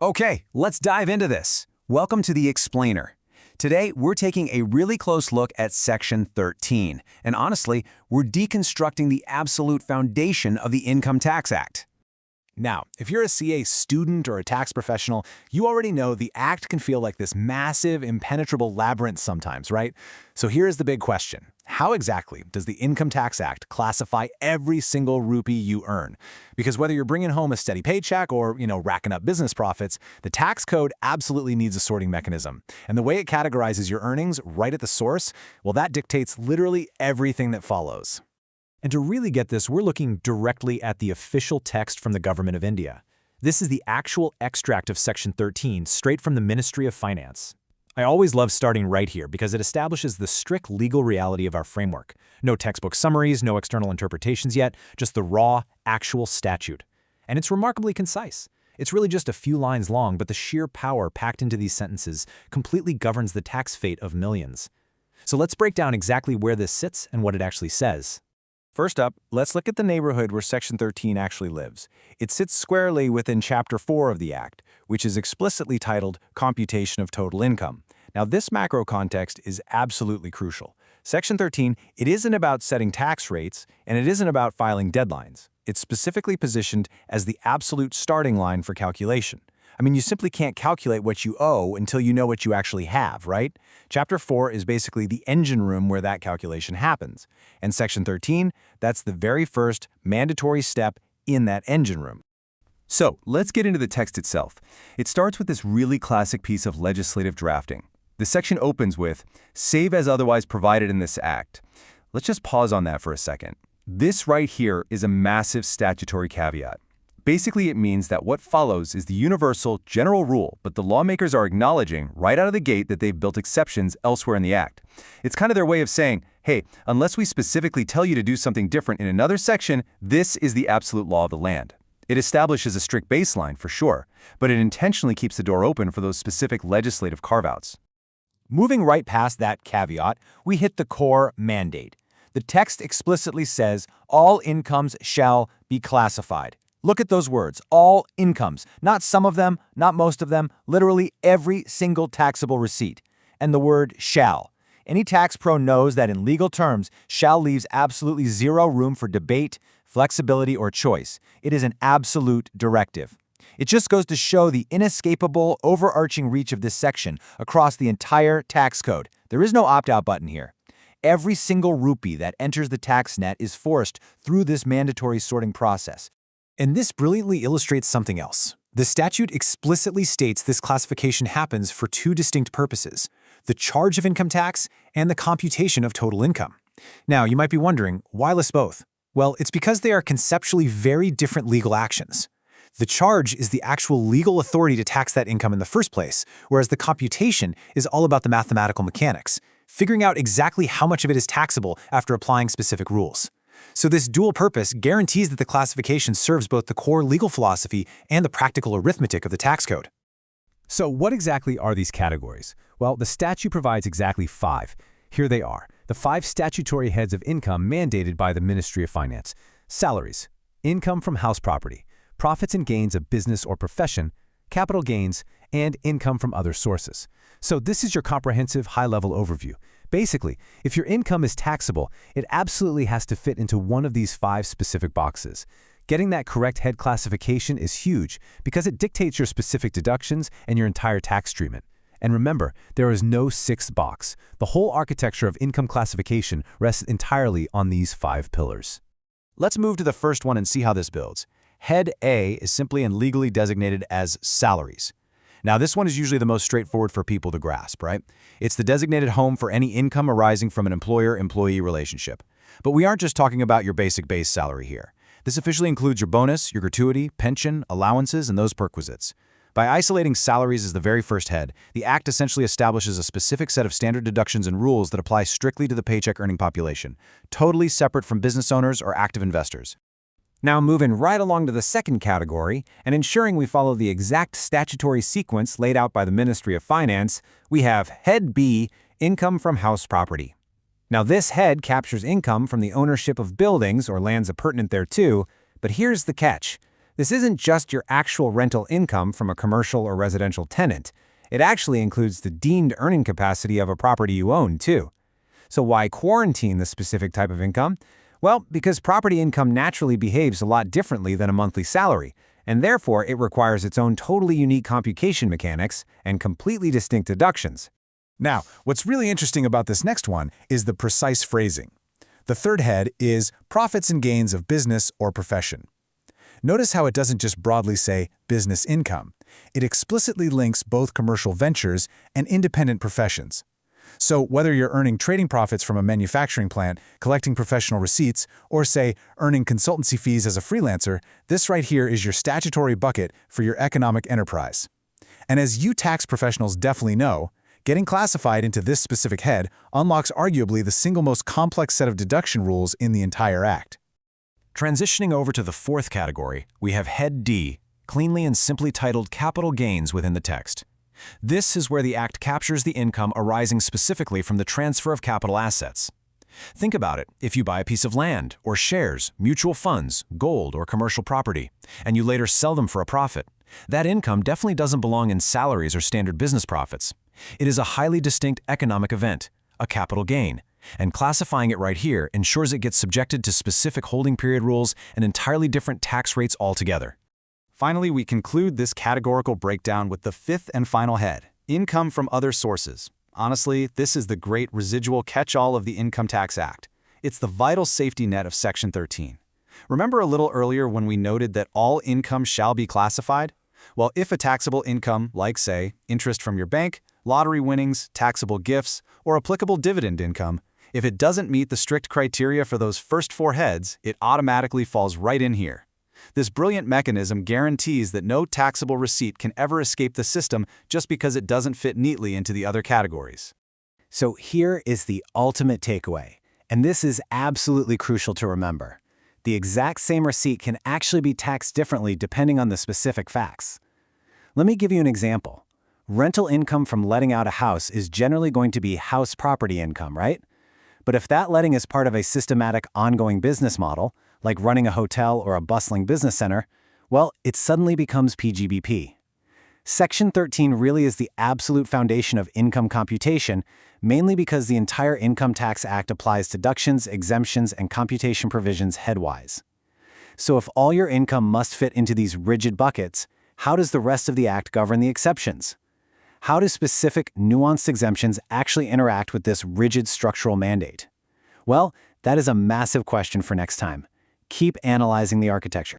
Okay, let's dive into this. Welcome to the Explainer. Today, we're taking a really close look at Section 13, and honestly, we're deconstructing the absolute foundation of the Income Tax Act. Now, if you're a CA student or a tax professional, you already know the Act can feel like this massive, impenetrable labyrinth sometimes, right? So here's the big question. How exactly does the Income Tax Act classify every single rupee you earn? Because whether you're bringing home a steady paycheck or, racking up business profits, the tax code absolutely needs a sorting mechanism. And the way it categorizes your earnings right at the source, well, that dictates literally everything that follows. And to really get this, we're looking directly at the official text from the Government of India. This is the actual extract of Section 13, straight from the Ministry of Finance. I always love starting right here because it establishes the strict legal reality of our framework. No textbook summaries, no external interpretations yet, just the raw, actual statute. And it's remarkably concise. It's really just a few lines long, but the sheer power packed into these sentences completely governs the tax fate of millions. So let's break down exactly where this sits and what it actually says. First up, let's look at the neighborhood where Section 13 actually lives. It sits squarely within Chapter 4 of the Act, which is explicitly titled Computation of Total Income. Now, this macro context is absolutely crucial. Section 13, it isn't about setting tax rates, and it isn't about filing deadlines. It's specifically positioned as the absolute starting line for calculation. I mean, you simply can't calculate what you owe until you know what you actually have, right? Chapter 4 is basically the engine room where that calculation happens. And Section 13, that's the very first mandatory step in that engine room. So, let's get into the text itself. It starts with this really classic piece of legislative drafting. The section opens with, "Save as otherwise provided in this Act." Let's just pause on that for a second. This right here is a massive statutory caveat. Basically, it means that what follows is the universal, general rule, but the lawmakers are acknowledging right out of the gate that they've built exceptions elsewhere in the Act. It's kind of their way of saying, hey, unless we specifically tell you to do something different in another section, this is the absolute law of the land. It establishes a strict baseline, for sure, but it intentionally keeps the door open for those specific legislative carve-outs. Moving right past that caveat, we hit the core mandate. The text explicitly says all incomes shall be classified. Look at those words, all incomes, not some of them, not most of them, literally every single taxable receipt. And the word shall. Any tax pro knows that in legal terms, shall leaves absolutely zero room for debate, flexibility, or choice. It is an absolute directive. It just goes to show the inescapable, overarching reach of this section across the entire tax code. There is no opt-out button here. Every single rupee that enters the tax net is forced through this mandatory sorting process. And this brilliantly illustrates something else. The statute explicitly states this classification happens for two distinct purposes: the charge of income tax and the computation of total income. Now, you might be wondering, why list both? Well, it's because they are conceptually very different legal actions. The charge is the actual legal authority to tax that income in the first place, whereas the computation is all about the mathematical mechanics, figuring out exactly how much of it is taxable after applying specific rules. So this dual purpose guarantees that the classification serves both the core legal philosophy and the practical arithmetic of the tax code. So what exactly are these categories? Well, the statute provides exactly 5. Here they are, the 5 statutory heads of income mandated by the Ministry of Finance. Salaries, income from house property, profits and gains of business or profession, capital gains, and income from other sources. So this is your comprehensive high-level overview. Basically, if your income is taxable, it absolutely has to fit into one of these 5 specific boxes. Getting that correct head classification is huge because it dictates your specific deductions and your entire tax treatment. And remember, there is no 6th box. The whole architecture of income classification rests entirely on these 5 pillars. Let's move to the first one and see how this builds. Head A is simply and legally designated as salaries. Now, this one is usually the most straightforward for people to grasp, right? It's the designated home for any income arising from an employer-employee relationship. But we aren't just talking about your basic base salary here. This officially includes your bonus, your gratuity, pension, allowances, and those perquisites. By isolating salaries as the very first head, the Act essentially establishes a specific set of standard deductions and rules that apply strictly to the paycheck earning population, totally separate from business owners or active investors. Now moving right along to the second category, and ensuring we follow the exact statutory sequence laid out by the Ministry of Finance, we have Head B, income from house property. Now this head captures income from the ownership of buildings or lands appurtenant thereto, but here's the catch. This isn't just your actual rental income from a commercial or residential tenant. It actually includes the deemed earning capacity of a property you own, too. So why quarantine the specific type of income? Well, because property income naturally behaves a lot differently than a monthly salary, and therefore it requires its own totally unique computation mechanics and completely distinct deductions. Now, what's really interesting about this next one is the precise phrasing. The third head is profits and gains of business or profession. Notice how it doesn't just broadly say business income. It explicitly links both commercial ventures and independent professions. So whether you're earning trading profits from a manufacturing plant, collecting professional receipts, or say, earning consultancy fees as a freelancer, this right here is your statutory bucket for your economic enterprise. And as you tax professionals definitely know, getting classified into this specific head unlocks arguably the single most complex set of deduction rules in the entire Act. Transitioning over to the fourth category, we have Head D, cleanly and simply titled Capital Gains within the text. This is where the Act captures the income arising specifically from the transfer of capital assets. Think about it. If you buy a piece of land, or shares, mutual funds, gold, or commercial property, and you later sell them for a profit, that income definitely doesn't belong in salaries or standard business profits. It is a highly distinct economic event, a capital gain, and classifying it right here ensures it gets subjected to specific holding period rules and entirely different tax rates altogether. Finally, we conclude this categorical breakdown with the fifth and final head, income from other sources. Honestly, this is the great residual catch-all of the Income Tax Act. It's the vital safety net of Section 13. Remember a little earlier when we noted that all income shall be classified? Well, if a taxable income, like, say, interest from your bank, lottery winnings, taxable gifts, or applicable dividend income, if it doesn't meet the strict criteria for those first four heads, it automatically falls right in here. This brilliant mechanism guarantees that no taxable receipt can ever escape the system just because it doesn't fit neatly into the other categories. So here is the ultimate takeaway, and this is absolutely crucial to remember. The exact same receipt can actually be taxed differently depending on the specific facts. Let me give you an example. Rental income from letting out a house is generally going to be house property income, right? But if that letting is part of a systematic ongoing business model, like running a hotel or a bustling business center, well, it suddenly becomes PGBP. Section 13 really is the absolute foundation of income computation, mainly because the entire Income Tax Act applies deductions, exemptions, and computation provisions headwise. So if all your income must fit into these rigid buckets, how does the rest of the Act govern the exceptions? How do specific, nuanced exemptions actually interact with this rigid structural mandate? Well, that is a massive question for next time. Keep analyzing the architecture.